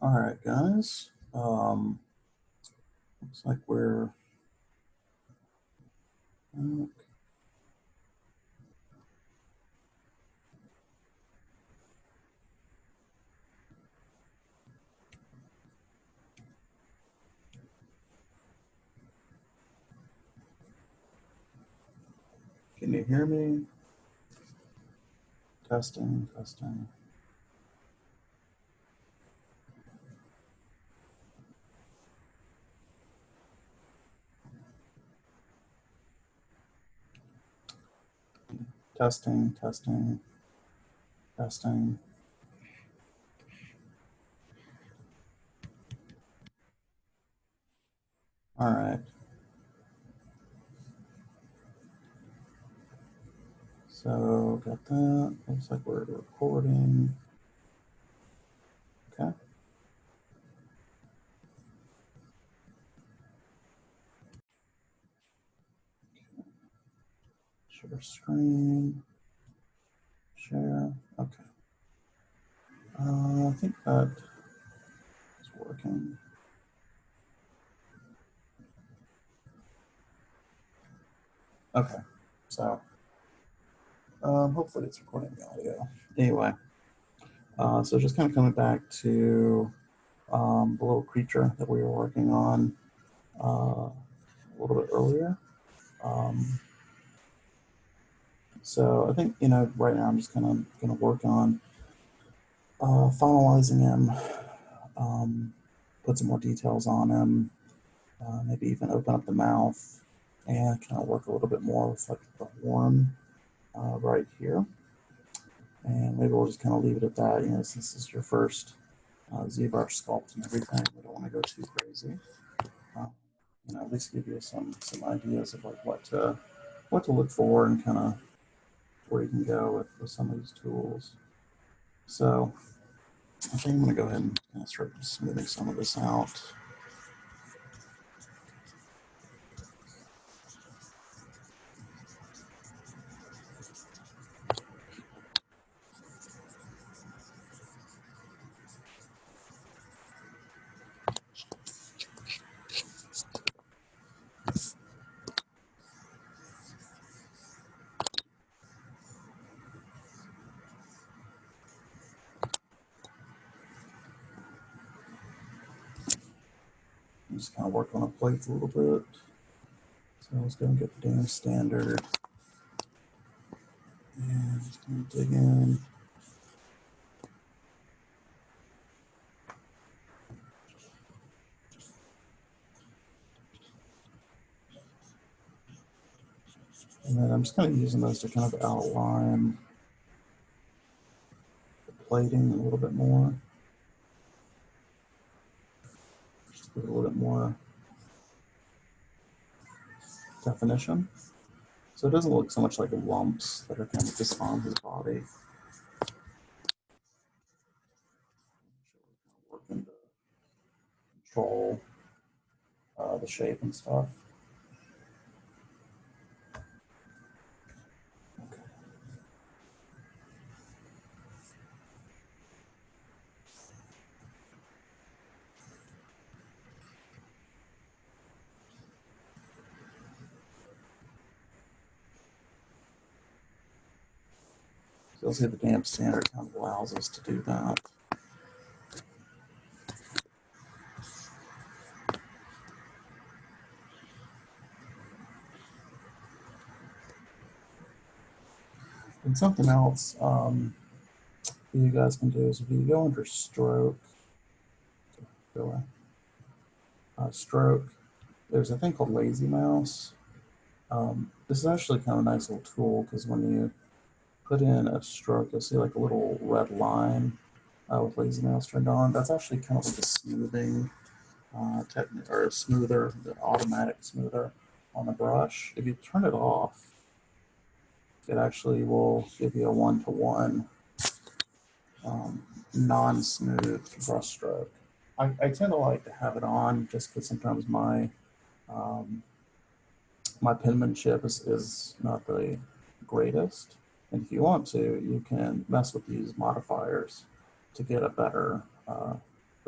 All right, guys. Looks like we're can you hear me? Testing, testing. Testing, testing, testing. All right. So got that. Looks like we're recording. Okay. Share screen. Share. Okay. I think that is working. Okay. So hopefully it's recording the audio. Anyway, so just kind of coming back to the little creature that we were working on a little bit earlier. So I think, right now I'm just kind of going to work on finalizing him, put some more details on him, maybe even open up the mouth and kind of work a little bit more with like the horn right here. And maybe we'll just kind of leave it at that, since this is your first ZBrush sculpt and everything, we don't want to go too crazy. At least give you some ideas of like what to look for and kind of where you can go with some of these tools. So I think I'm going to go ahead and kind of start smoothing some of this out. I'm just kind of work on a plate a little bit. So let's go and get the damn standard. And just going to dig in. And then I'm just kind of using those to kind of outline the plating a little bit more. Just give it a little bit more definition. So it doesn't look so much like lumps that are kind of just on his body. Working to control the shape and stuff. Okay. So you'll see the damp standard kind of allows us to do that. And something else you guys can do is if you go under stroke, stroke, there's a thing called lazy mouse. This is actually kind of a nice little tool because when you put in a stroke, you'll see like a little red line with lazy mouse turned on. That's actually kind of like a smoothing technique, or a smoother, the automatic smoother on the brush. If you turn it off, it actually will give you a one-to-one non-smooth brush stroke. I tend to like to have it on just because sometimes my my penmanship is not the greatest. And if you want to, you can mess with these modifiers to get a better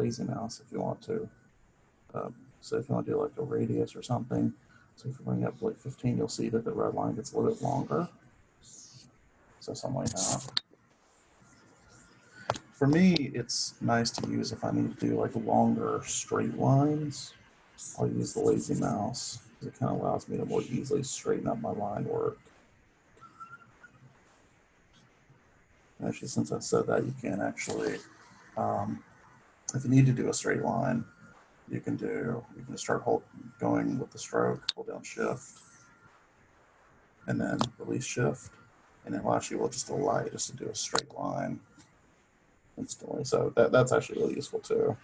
lazy mouse if you want to. So if you want to do like a radius or something, so if you bring up like 15, you'll see that the red line gets a little bit longer. So something like that. For me, it's nice to use if I need to do like longer straight lines. I'll use the lazy mouse. It kind of allows me to more easily straighten up my line work. Actually, since I said that, you can actually, if you need to do a straight line, you can start going with the stroke, hold down shift, and then release shift, and it will just allow you just to do a straight line instantly. So that's actually really useful too.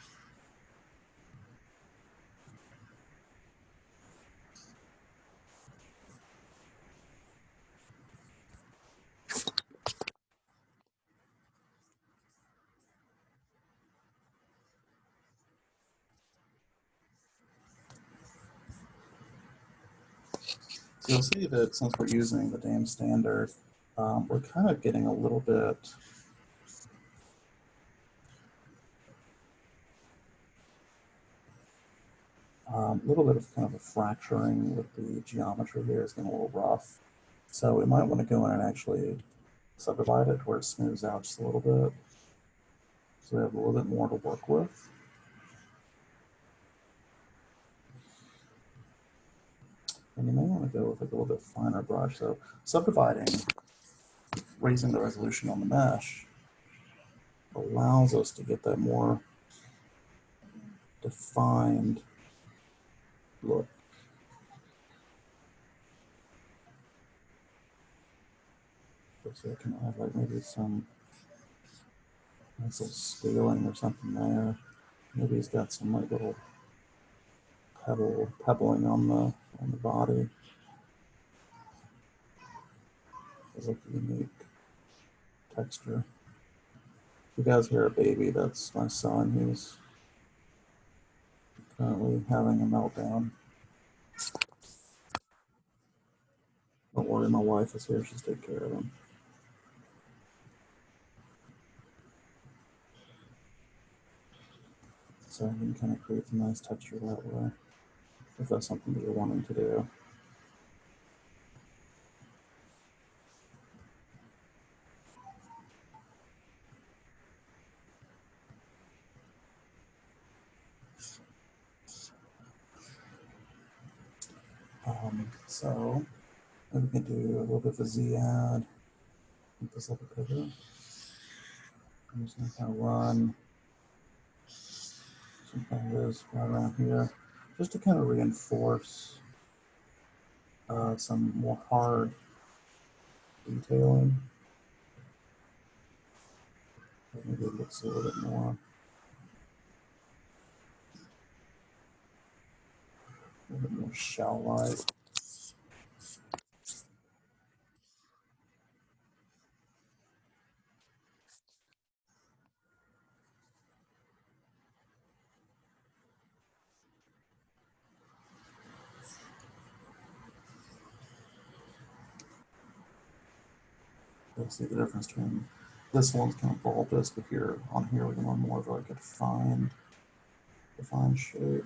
So you'll see that since we're using the DAM standard, we're kind of getting a little bit of kind of a fracturing with the geometry here. It's getting a little rough. So we might want to go in and actually subdivide it where it smooths out just a little bit. So we have a little bit more to work with. And you may want to go with like a little bit finer brush. So subdividing, raising the resolution on the mesh, allows us to get that more defined look. So I can add like maybe some nice little scaling or something there. Maybe he's got some like little pebbling on the body. It's like a unique texture. If you guys hear a baby, that's my son. He's currently having a meltdown. Don't worry, my wife is here. She's taking care of him. So you can kind of create a nice texture that way, if that's something that you're wanting to do. So then we can do a little bit of a Z-add, make this like a pivot. I'm just going to kind of run some fingers right around here, just to kind of reinforce some more hard detailing. Maybe it looks a little bit more shell-like. You'll see the difference between this one's kind of bulbous, but here on here we can run more of like a defined shape.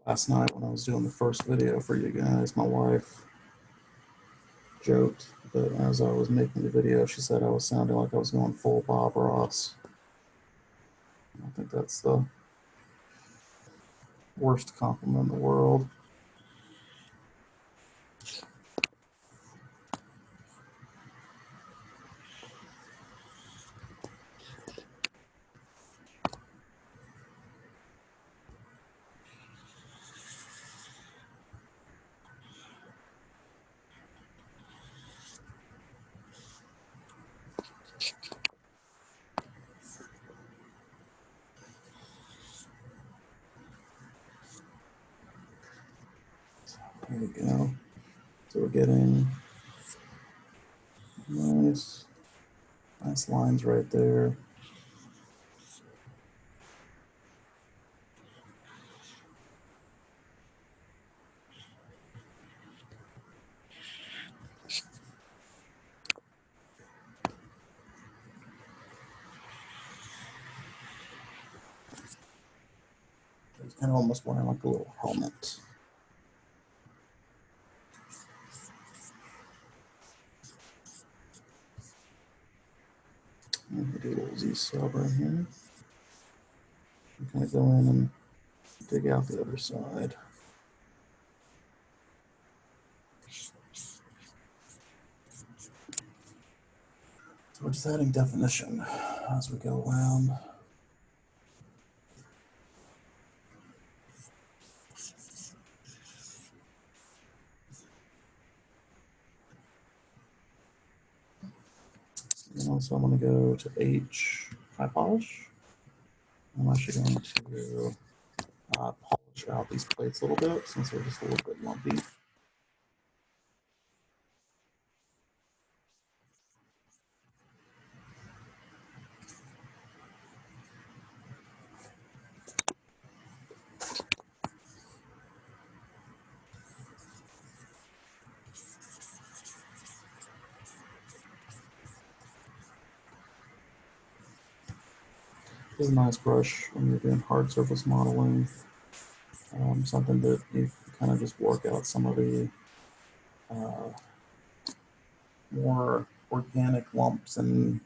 Last night when I was doing the first video for you guys, my wife joked that as I was making the video, she said I was sounding like I was going full Bob Ross. I think that's the worst compliment in the world. There we go. So we're getting nice lines right there. It's kind of almost wearing like a little helmet. I'm do a little Z sub right here. I'm kind of go in and dig out the other side. So we're just adding definition as we go around. And also I'm going to go to H, high polish. I'm actually going to polish out these plates a little bit since they're just a little bit lumpy. This is a nice brush when you're doing hard surface modeling. Something that you kind of just work out some of the more organic lumps and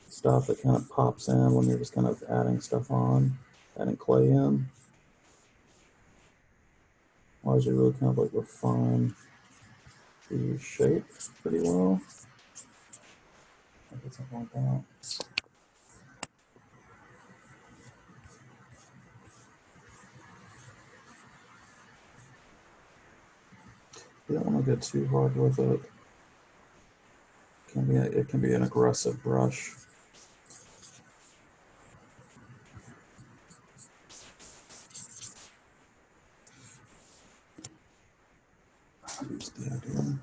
stuff that kind of pops in when you're just kind of adding stuff on, adding clay in. Allows you to really kind of like refine the shape pretty well. Maybe something like that. You don't want to get too hard with it. It can be an aggressive brush. Use the idea.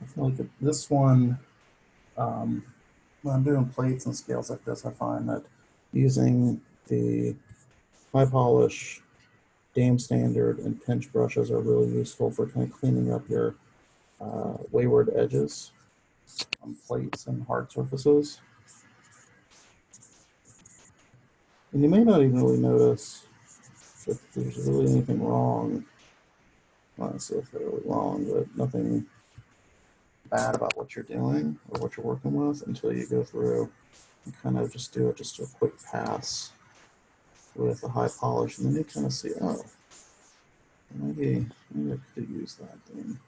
I feel like this one, when I'm doing plates and scales like this, I find that using the high polish, dame standard, and pinch brushes are really useful for kind of cleaning up your wayward edges on plates and hard surfaces. And you may not even really notice if there's really anything wrong. Well, not necessarily wrong, but nothing bad about what you're doing or what you're working with until you go through and kind of just do it just a quick pass with a high polish, and then you kind of see, oh, maybe I could use that then.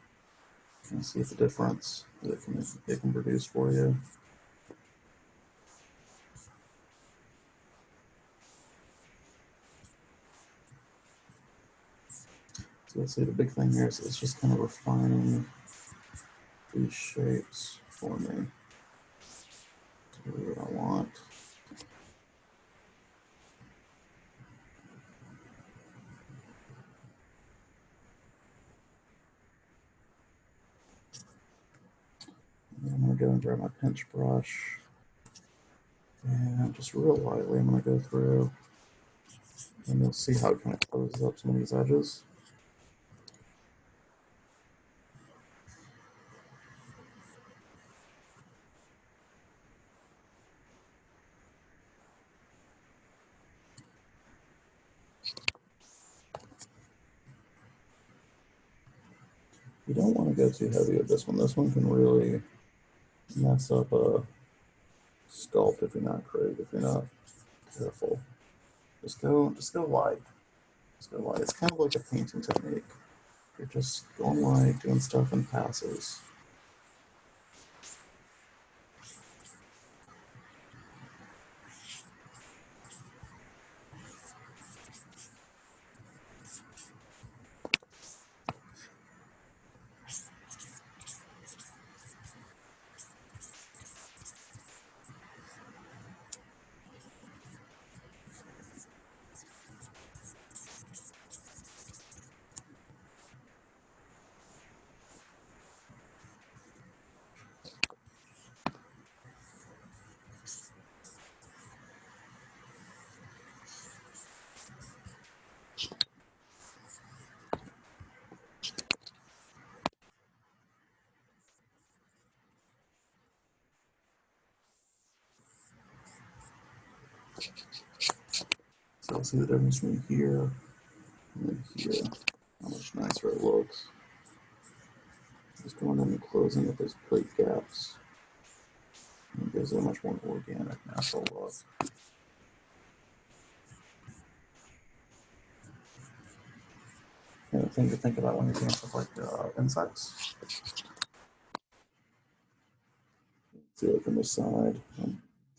Kind of see the difference that it can produce for you. So let's see, the big thing here is it's just kind of refining these shapes for me to what I want. And I'm going to go and grab my pinch brush, and just real lightly I'm going to go through, and you'll see how it kind of closes up some of these edges. You don't want to go too heavy with this one. This one can really mess up a sculpt if you're not careful. Just go light. Just go light. It's kind of like a painting technique. You're just going light, doing stuff in passes. So I'll see the difference between here and here. How much nicer it looks. Just going in and closing up those plate gaps. It gives it a much more organic, natural look. And the thing to think about when you're doing stuff like insects. See it from the side, how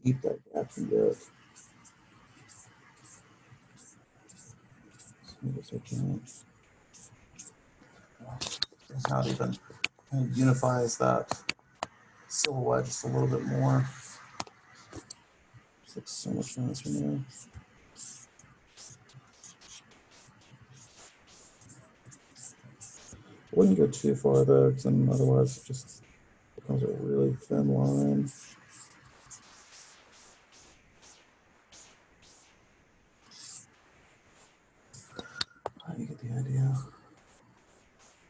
deep that gap can get. It's not even kind of unifies that silhouette just a little bit more. Just looks so much nicer now. I wouldn't go too far though, because then otherwise it just becomes a really thin line. You get the idea.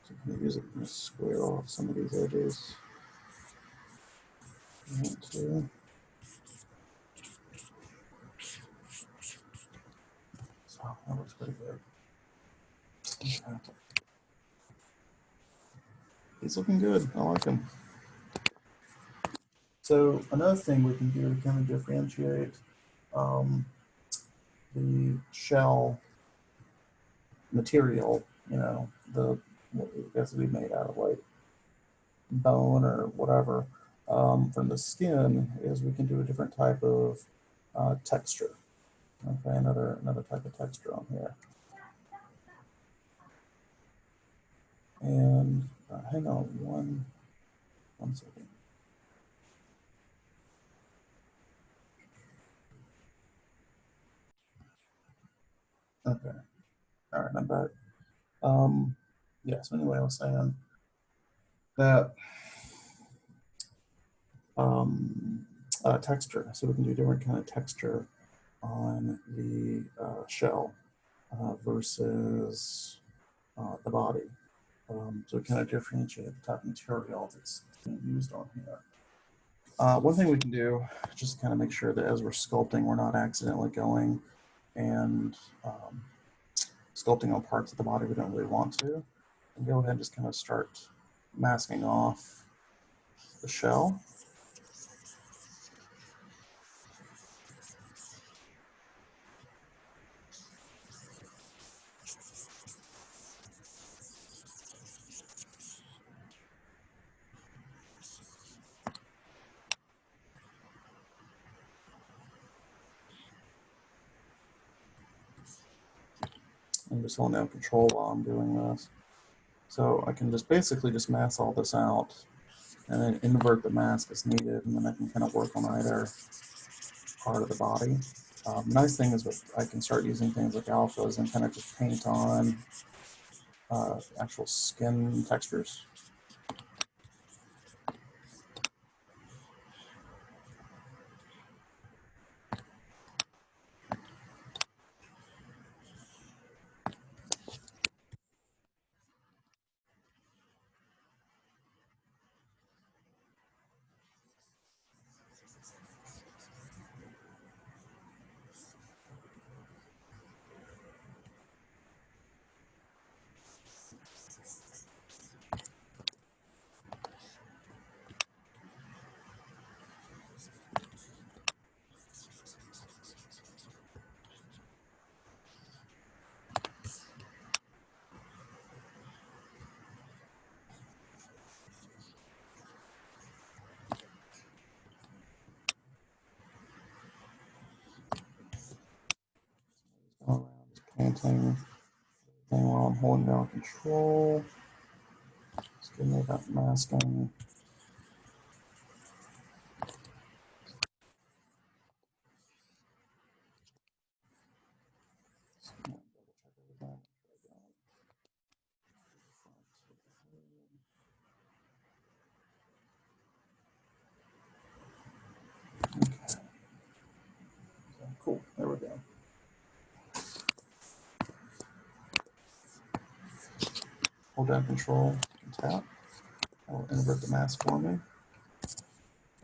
So I'm going to use it to square off some of these edges. I want to. So that looks pretty good. Okay. He's looking good. I like him. So another thing we can do to kind of differentiate the shell material, you know, what I guess we made out of like bone or whatever, from the skin, is we can do a different type of texture. Okay, another type of texture on here. And hang on one second. Okay, all right, I'm back. Yeah, so anyway, I was saying that texture. So we can do different kind of texture on the shell versus the body. So we kind of differentiate the type of material that's being used on here. One thing we can do, just to kind of make sure that as we're sculpting, we're not accidentally going and sculpting on parts of the body we don't really want to, and go ahead and just kind of start masking off the shell. I'm just holding down control while I'm doing this. So I can just basically just mask all this out and then invert the mask as needed, and then I can kind of work on either part of the body. The nice thing is that I can start using things like alphas and kind of just paint on actual skin textures. painting everything while I'm holding down control. Just give me that masking. Okay. Cool, there we go. Hold down control and tap. That will invert the mask for me.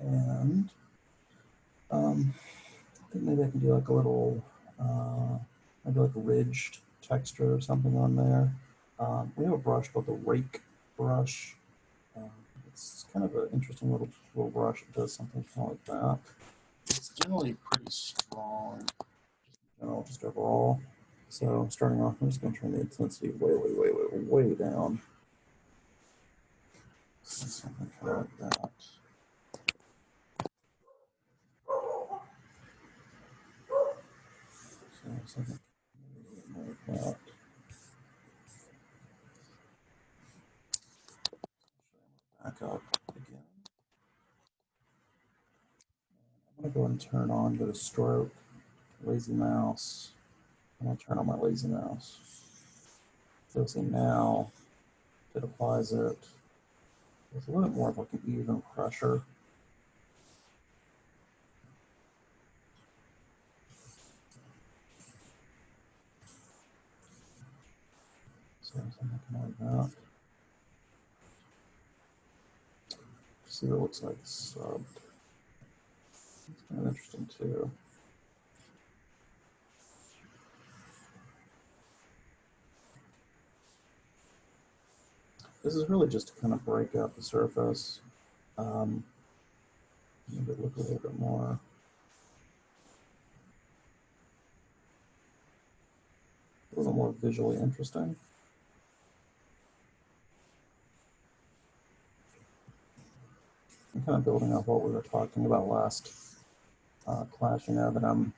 And I think maybe I can do like a little, maybe like a ridged texture or something on there. We have a brush called the Rake Brush. It's kind of an interesting little brush that does something kind of like that. It's generally pretty strong, just overall. So starting off, I'm just going to turn the intensity way down. Something kind of like that. So something like that. Back up again. I'm going to go ahead and turn on, go to stroke, lazy mouse. I'm going to turn on my lazy mouse. So see now, it applies it with a little bit more of like an even pressure. So something like that. See what it looks like subbed. It's kind of interesting too. This is really just to kind of break up the surface. Maybe look a little bit more. A little more visually interesting. I'm kind of building up what we were talking about last class, that I'm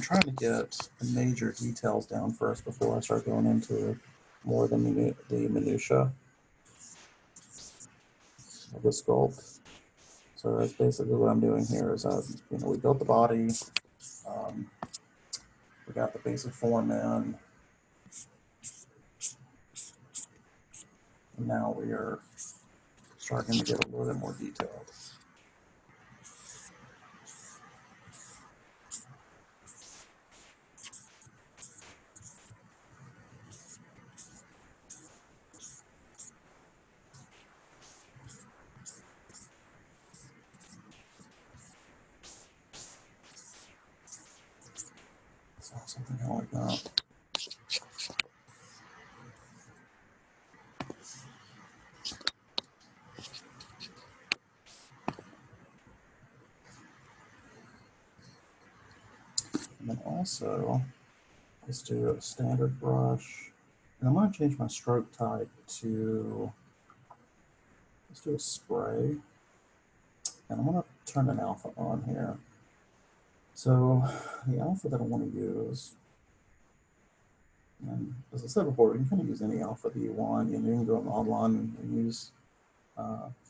trying to get the major details down first before I start going into more of the minutia of the sculpt. So that's basically what I'm doing here is, we built the body, we got the basic form in, and now we are starting to get a little bit more detailed. So something like that. And then also, let's do a standard brush. And I'm going to change my stroke type to, let's do a spray. And I'm going to turn an alpha on here. So the alpha that I want to use, and as I said before, you can kind of use any alpha that you want. You can go online and use,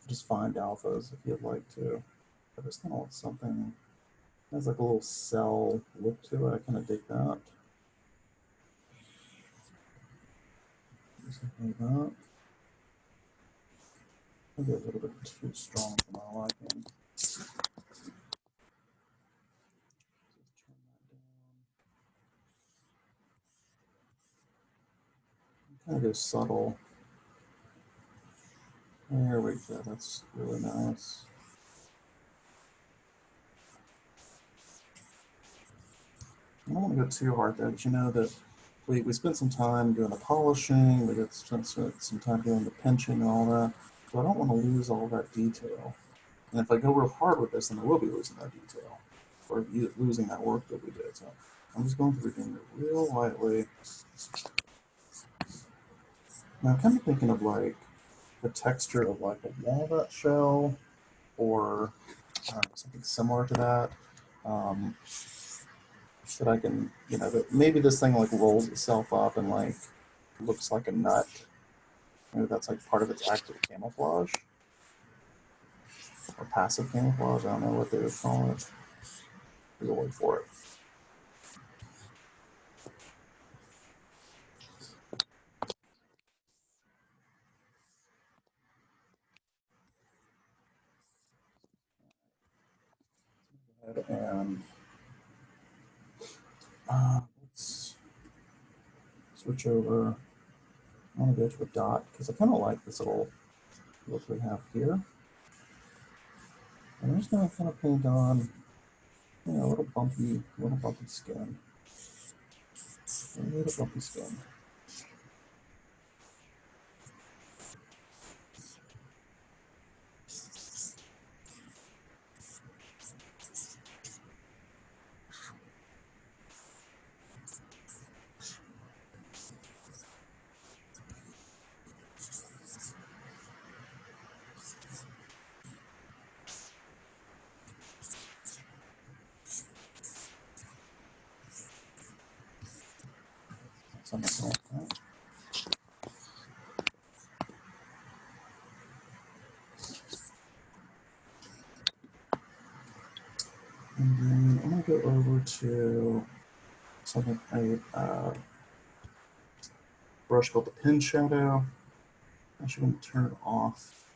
just find alphas if you'd like to. But I just kind of want something that has like a little cell look to it. I kind of dig that. Something like that. Maybe a little bit too strong for my liking. Kind of go subtle. There we go. That's really nice. I don't want to go too hard there, but you know that we spent some time doing the polishing, we spent some time doing the pinching and all that, so I don't want to lose all that detail. And if I go real hard with this, then I will be losing that detail, or losing that work that we did. So I'm just going through doing it real lightly. Now I'm kind of thinking of like the texture of like a walnut shell, or something similar to that. that I can, you know, that maybe this thing like rolls itself up and like looks like a nut. Maybe that's like part of its active camouflage or passive camouflage. I don't know what they would call it. There's a word for it. And let's switch over. I want to go to a dot because I kind of like this little look we have here. And I'm just going to kind of paint on, you know, a little bumpy skin. A little bumpy skin. Something like that. And then I'm going to go over to something a brush called the Pin Shadow. I'm actually going to turn off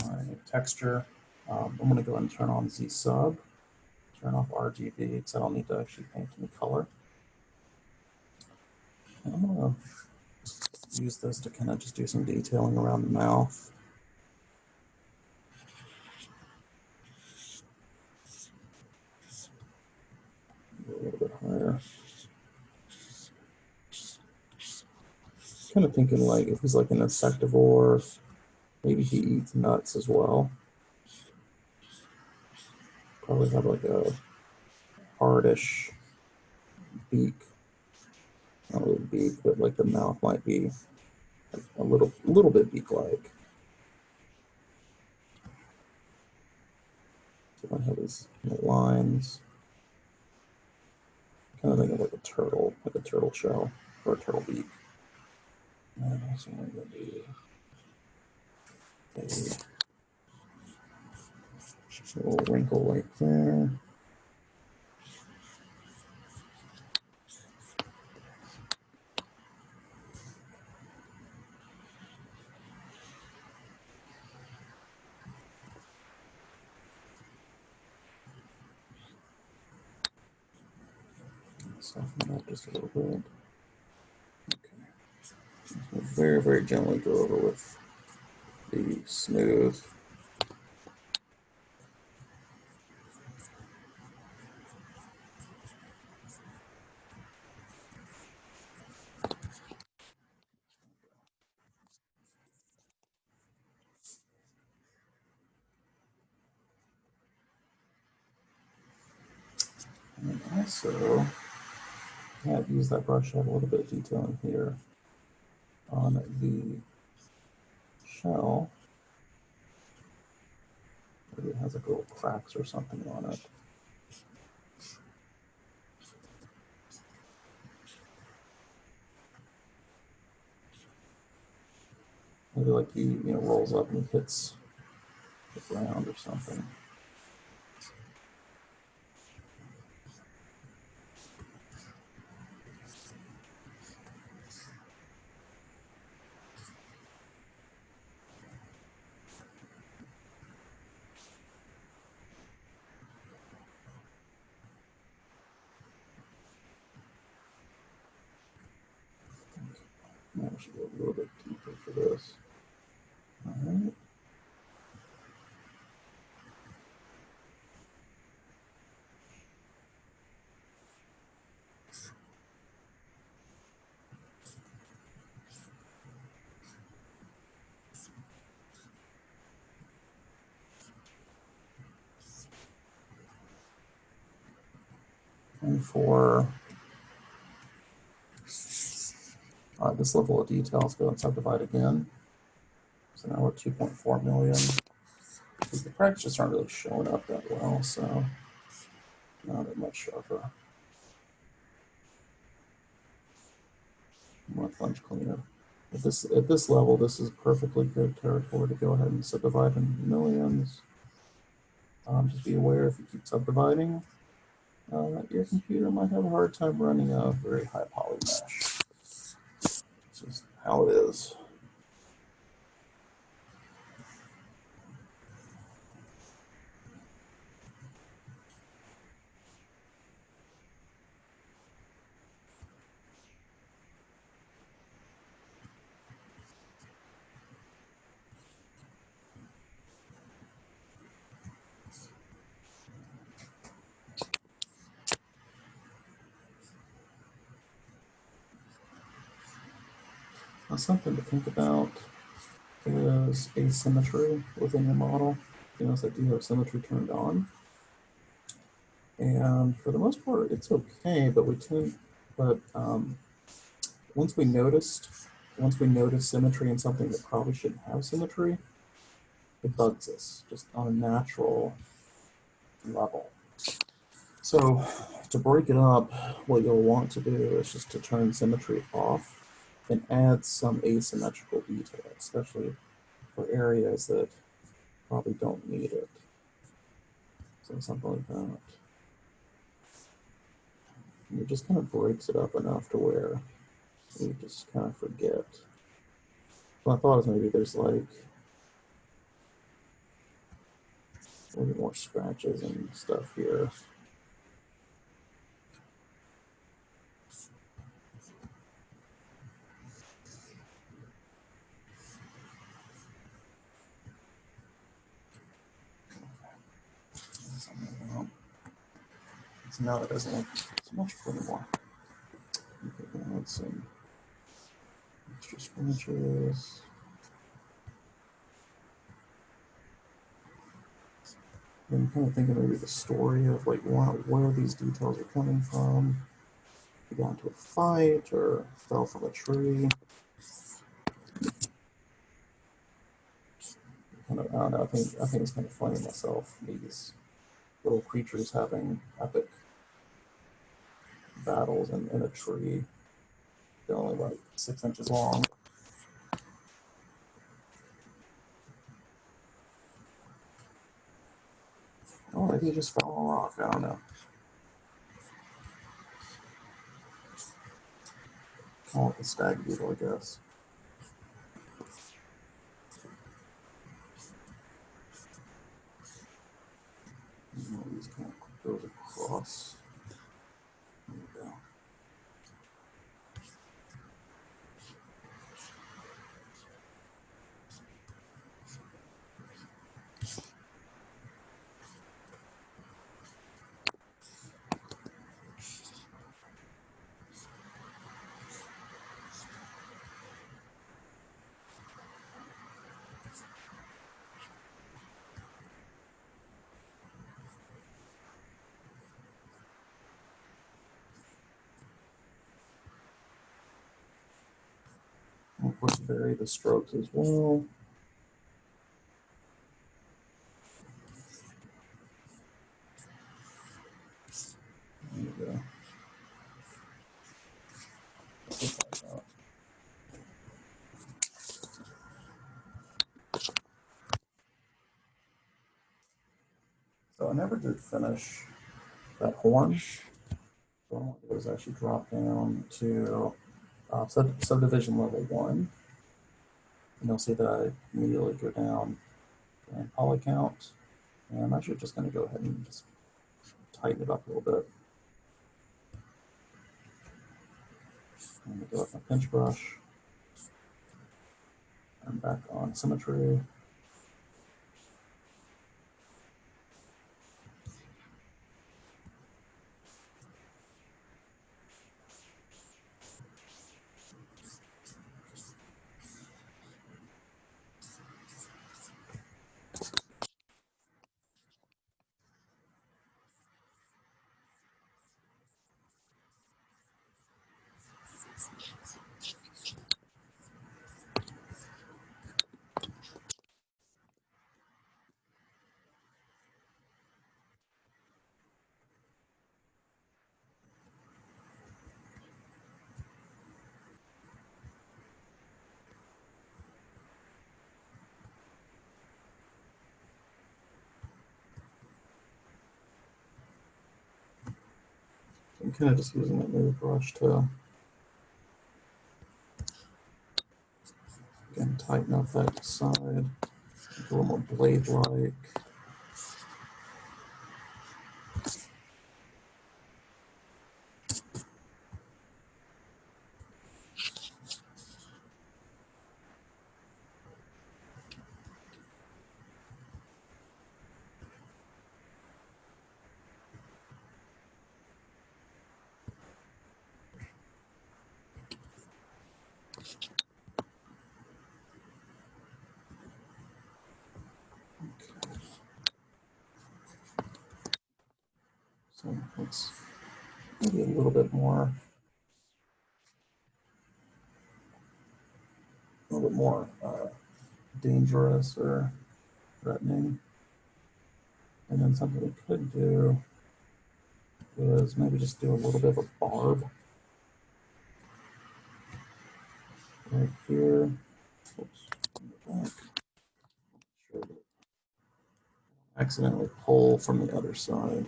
my texture. I'm going to go ahead and turn on Z sub, turn off RGB because I don't need to actually paint any color. And I'm going to use this to kind of just do some detailing around the mouth. A little bit higher. Kind of thinking like if he's like an insectivore, maybe he eats nuts as well. Probably have like a hardish beak. Not really beak, but like the mouth might be like a little bit beak-like. So I have these lines. Kind of think of like a turtle shell or a turtle beak. And also I'm going to do a little wrinkle right there. Soften it up just a little bit. Okay. So very, very gently go over with the smooth. And also, I've used that brush to have a little bit of detail in here on the shell. Maybe it has like little cracks or something on it. Maybe like he rolls up and hits the ground or something. I should go a little bit deeper for this. All right. And for this level of detail, let's go and subdivide again. So now we're 2.4 million. The cracks just aren't really showing up that well, so not that much sharper. my punch cleaner. At this level, this is perfectly good territory to go ahead and subdivide in millions. Just be aware if you keep subdividing, your computer might have a hard time running a very high poly mesh. It's just how it is. Now, something to think about is asymmetry within your model. You notice I do have symmetry turned on. And for the most part, it's okay, but once we notice symmetry in something that probably shouldn't have symmetry, it bugs us just on a natural level. So to break it up, what you'll want to do is just to turn symmetry off and add some asymmetrical detail, especially for areas that probably don't need it. So something like that. And it just kind of breaks it up enough to where you just kind of forget. My thought is maybe there's like maybe more scratches and stuff here. So now it doesn't look so much anymore. Okay, add some extra scratches. I'm kind of thinking maybe the story of like where these details are coming from. If you got into a fight or fell from a tree. Kind of, I don't know. I think it's kind of funny myself. These little creatures having epic battles in a tree. They're only like 6 inches long. Oh, maybe he just fell on a rock. I don't know. Call it the stag beetle, I guess. These kind of goes across. There we go. Of course, vary the strokes as well. There you go. So I never did finish that horn. So what I want to do is actually drop down to subdivision level 1. And you'll see that I immediately go down and poly count. And I'm actually just going to go ahead and just tighten it up a little bit. I'm going to go with my pinch brush. I'm back on symmetry. I'm kind of just using that new brush to, again, tighten up that side, make it a little more blade-like. So let's maybe a little bit more dangerous or threatening. And then something we could do is maybe just do a little bit of a barb right here. Oops, back. Sure that accidentally pull from the other side.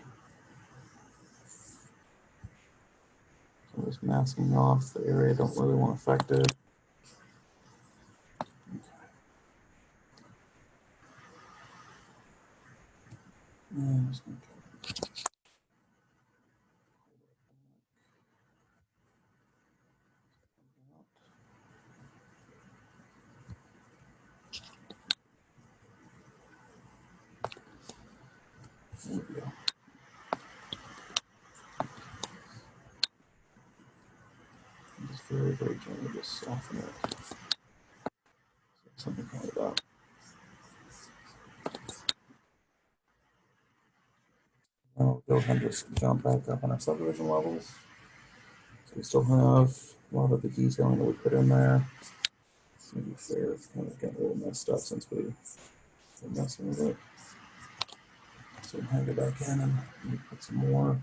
So just masking off the area I don't really want affected. And just gonna there we go. Just very, very gently just soften it. Something like that. Now we'll go ahead and just jump back up on our subdivision levels. So we still have a lot of the detailing that we put in there. To be fair, it's kind of getting a little messed up since we were messing with it. So we'll hang it back in and put some more.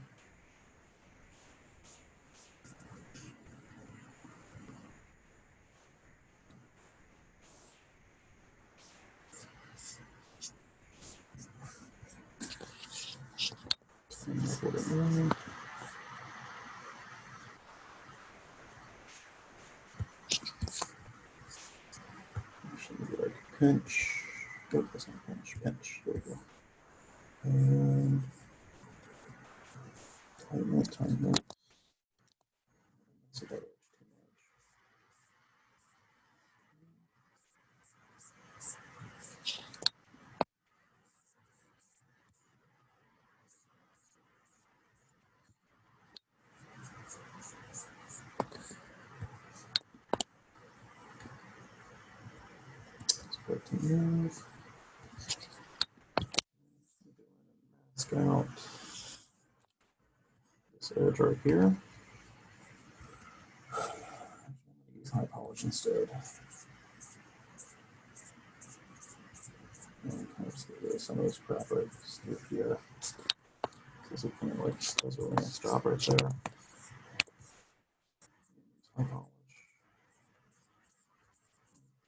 Like pinch. Oh, that's not pinch. There we go. And tighten it. That's about it. Let's go to move. Mask out this edge right here. I'm going to use high polish instead. And kind of just get rid of some of this crap right through here. This is kind of like those really nice drop right there. High polish.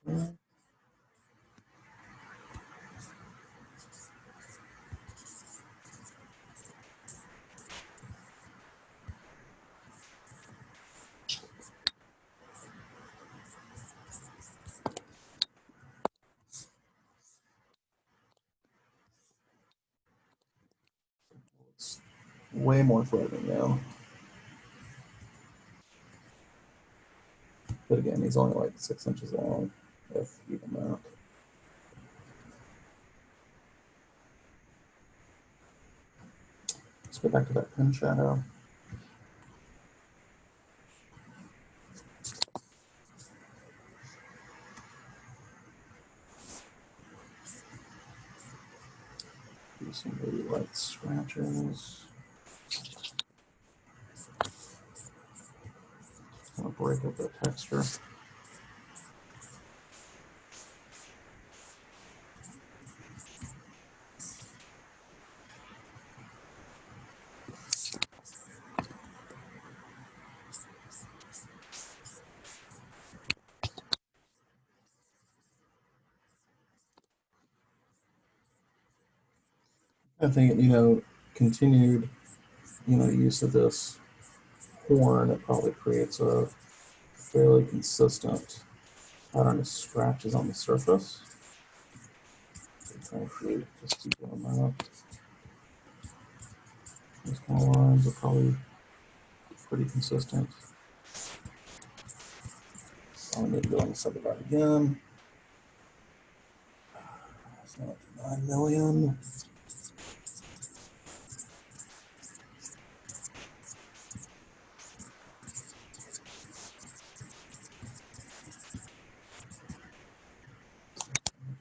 Okay. It's way more threatening now. But again, he's only like 6 inches long, if even that. Let's go back to that pin shadow. Do some really light scratches. Kind of break up the texture. I think, continued, use of this horn, it probably creates a fairly consistent pattern of scratches on the surface. So just keep doing that. These kind of lines are probably pretty consistent. So I need to go and set it out again. So 9 million.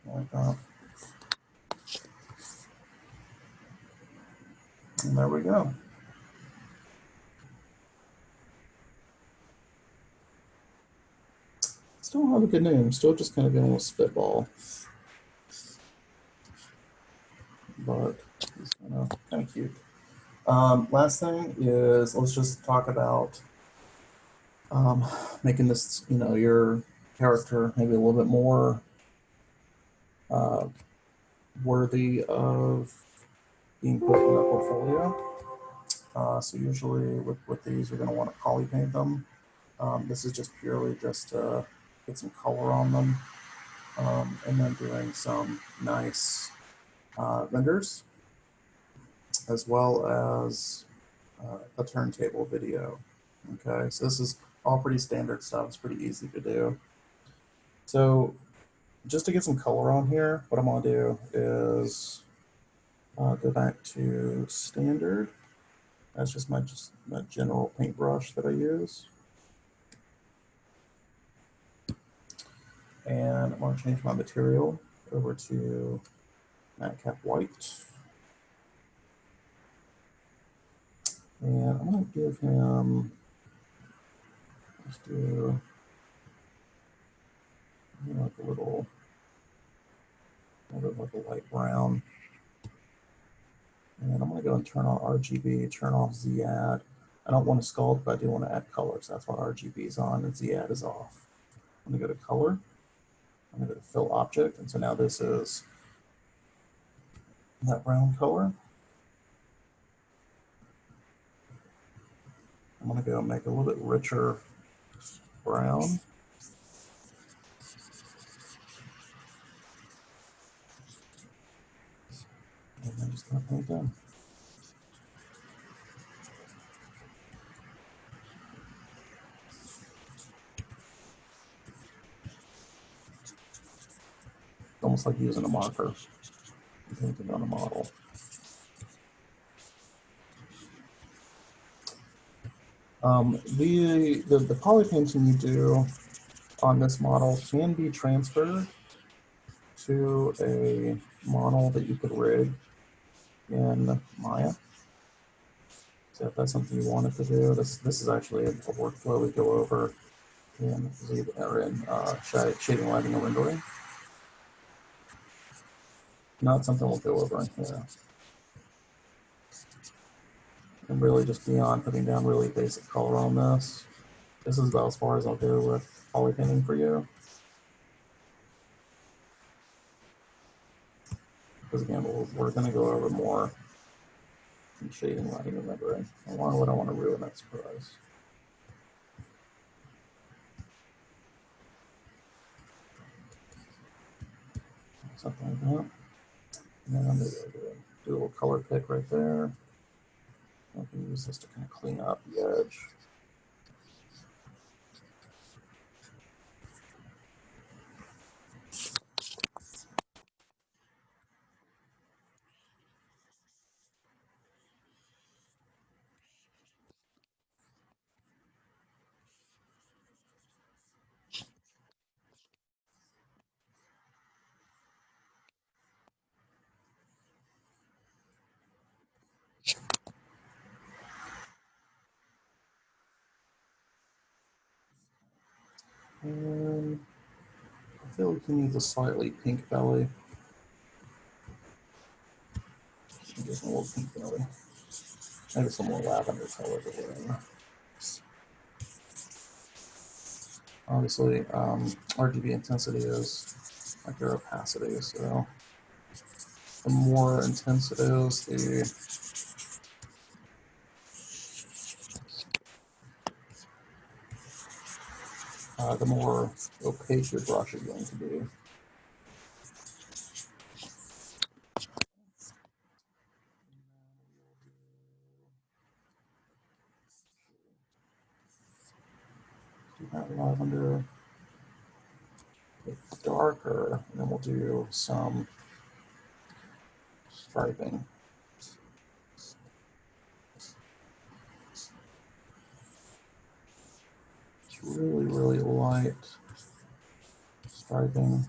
Like that. And there we go. Still don't have a good name. Still just kind of going with spitball. But it's kind of cute. Last thing is, let's just talk about making this, your character maybe a little bit more worthy of being put in a portfolio. So usually with these, you're going to want to poly paint them. This is just purely just to get some color on them, and then doing some nice renders, as well as a turntable video. Okay, so this is all pretty standard stuff. It's pretty easy to do. So just to get some color on here, what I'm going to do is go back to standard. That's just my general paintbrush that I use. And I'm going to change my material over to Matcap White. And I'm going to give him, let's do like a little bit like a light brown. And I'm going to go and turn on RGB, turn off Z-add. I don't want to sculpt, but I do want to add color, so that's why RGB is on and Z-add is off. I'm going to go to color. I'm going to go to fill object, and so now this is that brown color. I'm going to go make a little bit richer brown. And then just going to paint them. Almost like using a marker and painting on a model. The poly painting you do on this model can be transferred to a model that you could rig in Maya. So if that's something you wanted to do, this is actually a workflow we go over in shading, lighting, and rendering. Not something we'll go over in here. And really just beyond putting down really basic color on this. This is about as far as I'll go with poly painting for you. Because again, we're going to go over more in shading, lighting, and rendering. Along with, I want to ruin that surprise. Something like that. And then I'm going to do a little color pick right there. I can use this to kind of clean up the edge. And I feel like he needs a slightly pink belly. Just a little pink belly. Maybe some more lavender color to wear in. Obviously, RGB intensity is like your opacity, so the more intense it is, the more opaque your brush is going to be. Do that lavender. It's darker, and then we'll do some striping. It's really, really light striping.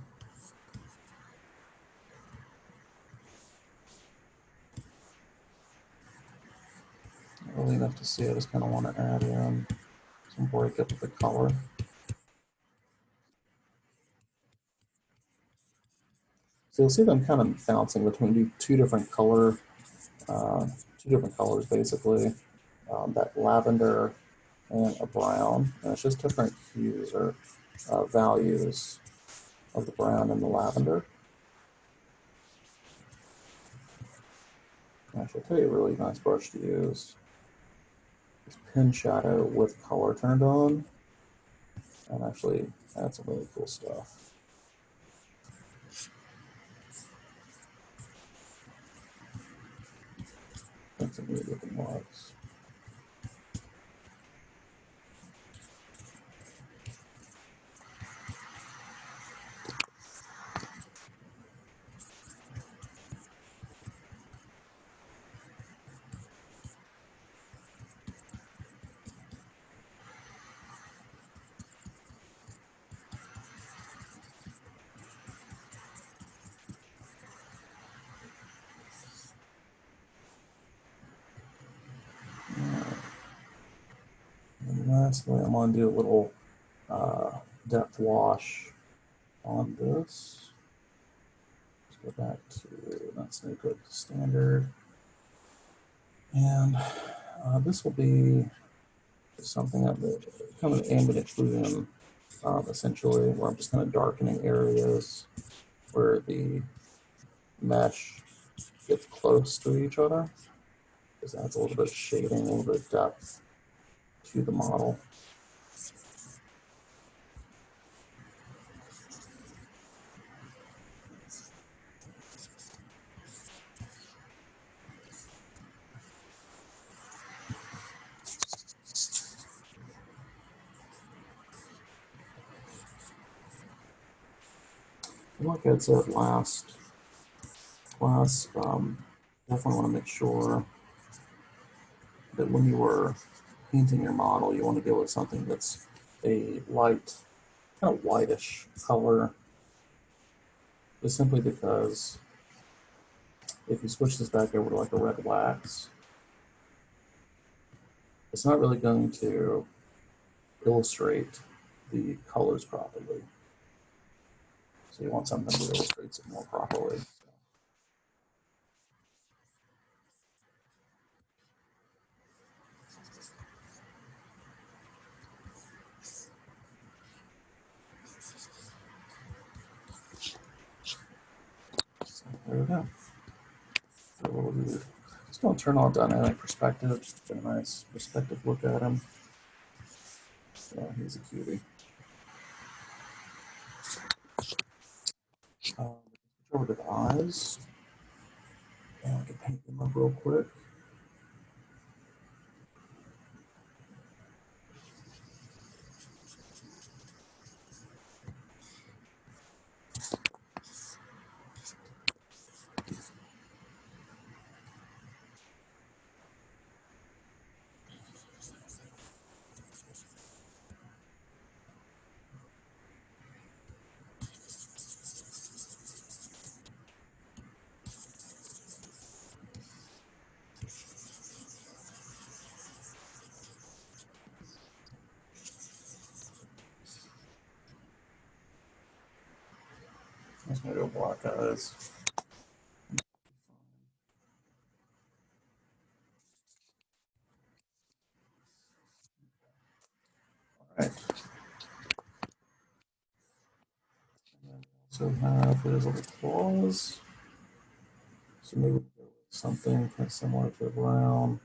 Not really enough to see. I just kind of want to add in some breakup of the color. So you'll see them kind of bouncing between two different colors basically. That lavender and a brown, and it's just different hues or values of the brown and the lavender. Actually, I'll tell you a really nice brush to use. It's Pen Shadow with color turned on, and actually add some really cool stuff. That's some neat looking marks. And lastly, I'm going to do a little depth wash on this. Let's go back to not Snake Clip Standard. And this will be something that kind of ambient exclusion, essentially, where I'm just kind of darkening areas where the mesh gets close to each other. This adds a little bit of shading, a little bit of depth to the model. And like I said last definitely want to make sure that when you are painting your model, you want to go with something that's a light, kind of whitish color, just simply because if you switch this back over to like a red wax, it's not really going to illustrate the colors properly. So you want something that illustrates it more properly. So there we go. So we'll do, just going to turn on dynamic perspective, just to get a nice perspective look at him. Yeah, he's a cutie. Switch over to the eyes. And I can paint them up real quick. I'm just going to go black eyes. All right. So have his little claws. So maybe we'll go with something kind of similar to brown.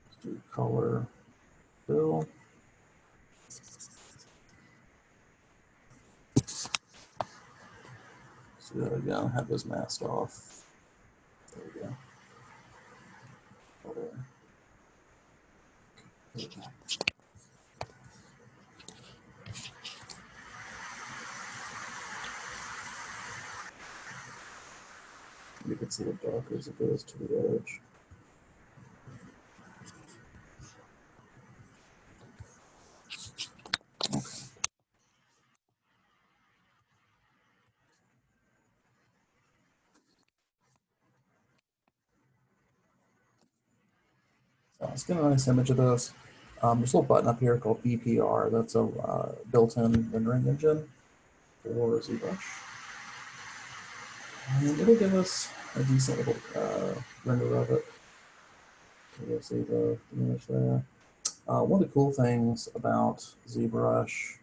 Let's do color fill. do that again. Have this masked off. There we go. There we go. You can see it darker as it goes to the edge. Okay. So let's get a nice image of this. There's a little button up here called BPR. That's a built-in rendering engine for ZBrush. And it'll give us a decent little render of it. You'll see the image there. One of the cool things about ZBrush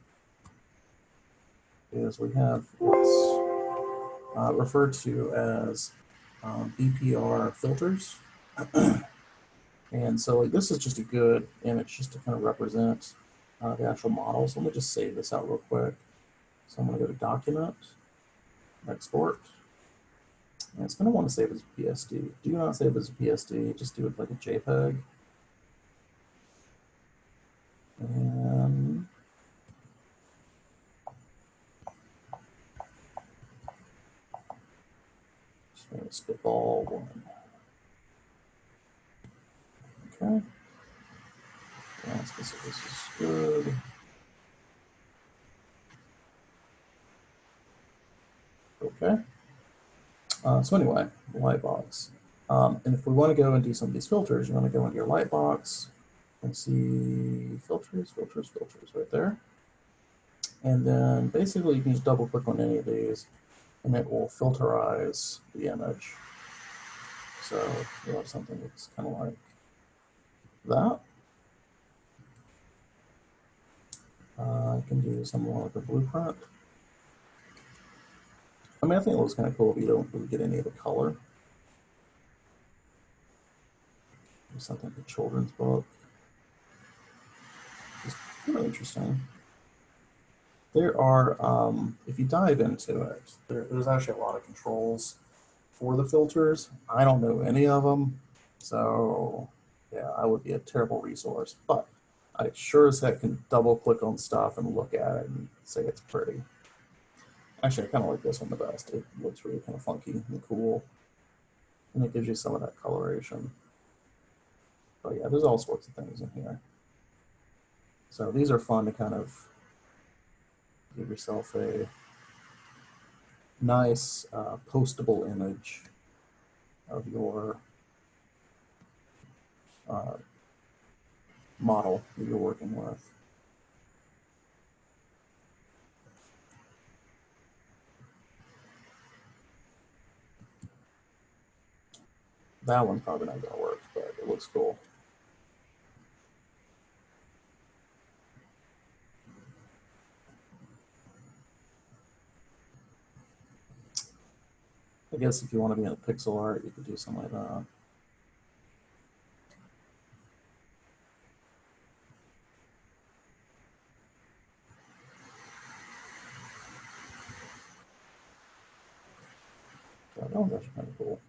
is we have what's referred to as Epr Filters. And so like, this is just a good image just to kind of represent the actual model. So let me just save this out real quick. So I'm going to go to Document, Export. And it's going to want to save as a PSD. Do not save as a PSD, just do it like a JPEG. And just going to spitball one. Okay. Let's see if this is good. Okay. So anyway, Lightbox. And if we want to go and do some of these filters, you want to go into your Lightbox and see filters, filters, filters right there. And then basically you can just double click on any of these and it will filterize the image. So you have something that's kind of like that. I can do something like a blueprint. I mean, I think it looks kind of cool if you don't really get any of the color. Something like a children's book. It's kind of interesting. There are, if you dive into it, there's actually a lot of controls for the filters. I don't know any of them, so yeah, I would be a terrible resource, but I sure as heck can double click on stuff and look at it and say it's pretty. Actually, I kind of like this one the best. It looks really kind of funky and cool, and it gives you some of that coloration. But yeah, there's all sorts of things in here. So these are fun to kind of give yourself a nice postable image of your model that you're working with. That one's probably not going to work, but it looks cool. I guess if you want to be in a pixel art, you could do something like that. So that one's actually kind of cool.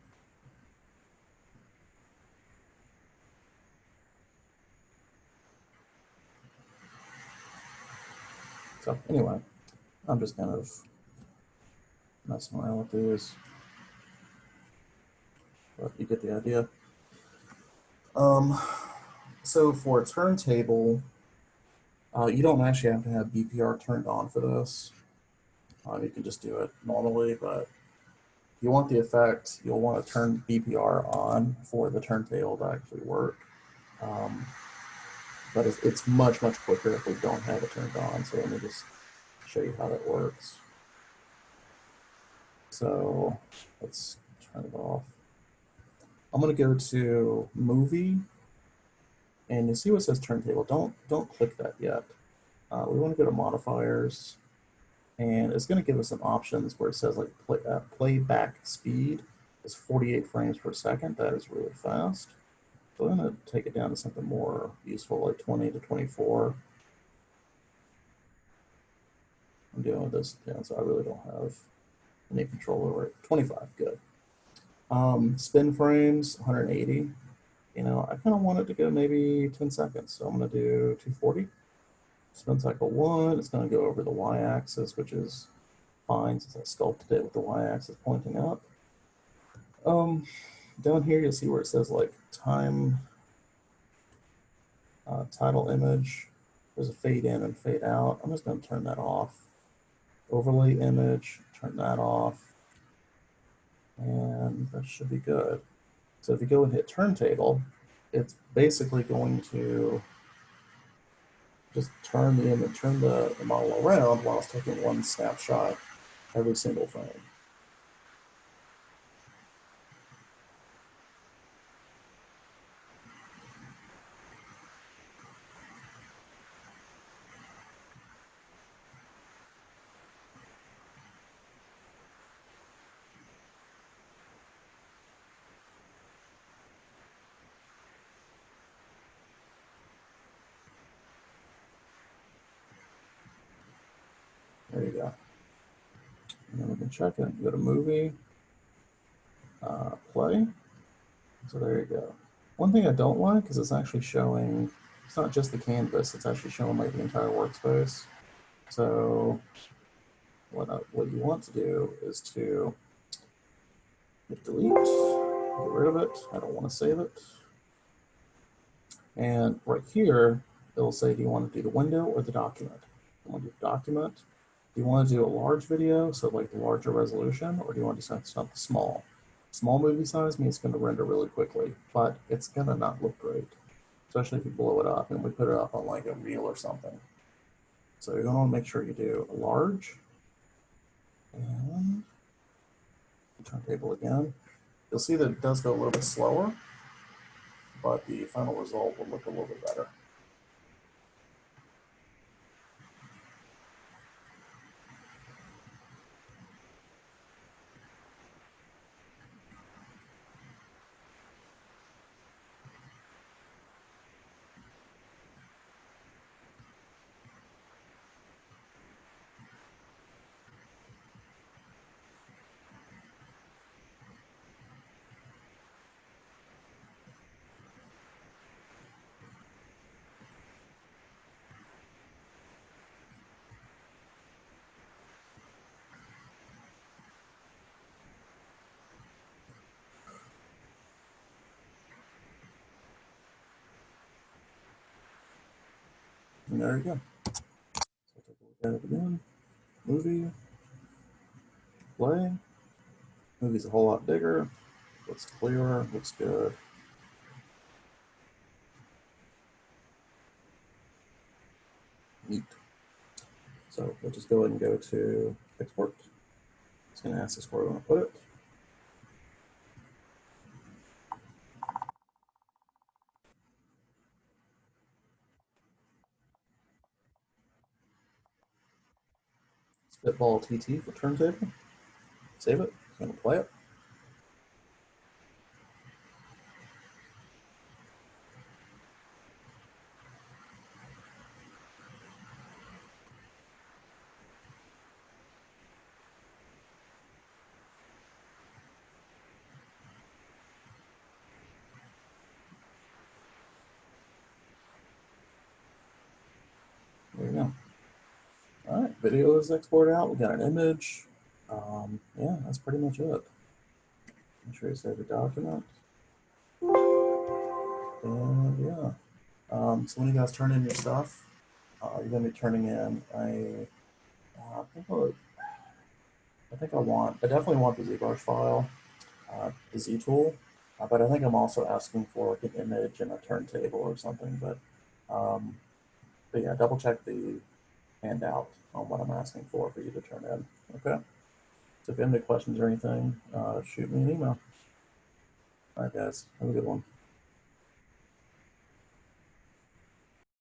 So anyway, I'm just kind of messing around with these, but you get the idea. So for a turntable, you don't actually have to have BPR turned on for this. You can just do it normally, but if you want the effect, you'll want to turn BPR on for the turntable to actually work. But it's much, much quicker if we don't have it turned on. So let me just show you how that works. So let's turn it off. I'm going to go to Movie, and you see what says Turntable. Don't click that yet. We want to go to Modifiers, and it's going to give us some options where it says like playback speed is 48 frames per second. That is really fast. So I'm going to take it down to something more useful, like 20 to 24. I'm dealing with this down, so I really don't have Any control over it? 25, good. Spin frames, 180. You know, I kind of want it to go maybe 10 seconds, so I'm going to do 240. Spin cycle 1, it's going to go over the y-axis, which is fine since I sculpted it with the y-axis pointing up. Down here, you'll see where it says like time, title image. There's a fade in and fade out. I'm just going to turn that off. Overlay image, turn that off. And that should be good. So if you go and hit Turntable, it's basically going to just turn the image, turn the model around while it's taking one snapshot every single frame. There you go. And then we can check it. Go to movie, play. So there you go. One thing I don't like is it's actually showing, it's not just the canvas, it's actually showing like the entire workspace. So what you want to do is to hit delete, get rid of it. I don't want to save it. And right here, it'll say, do you want to do the window or the document? You want to do the document? Do you want to do a large video, so like the larger resolution, or do you want to do something small? Small movie size means it's going to render really quickly, but it's going to not look great, especially if you blow it up and we put it up on like a reel or something. So you're going to want to make sure you do a large, and turntable again. You'll see that it does go a little bit slower, but the final result will look a little bit better. And there you go. So take a look at it again. Movie, play. Movie's a whole lot bigger. Looks clearer, looks good. Neat. So we'll just go ahead and go to export. It's going to ask us where we want to put it. Spitball TT for turntable. Save it. It's going to play it. There you go. All right, video is exported out. We got an image. Yeah, that's pretty much it. Make sure you save the document. And yeah. So when you guys turn in your stuff, you're going to be turning in a. I definitely want the ZBrush file, the Z tool, but I think I'm also asking for like an image and a turntable or something. But yeah, double check the handout on what I'm asking for you to turn in. Okay. So if you have any questions or anything, shoot me an email. All right, guys, have a good one.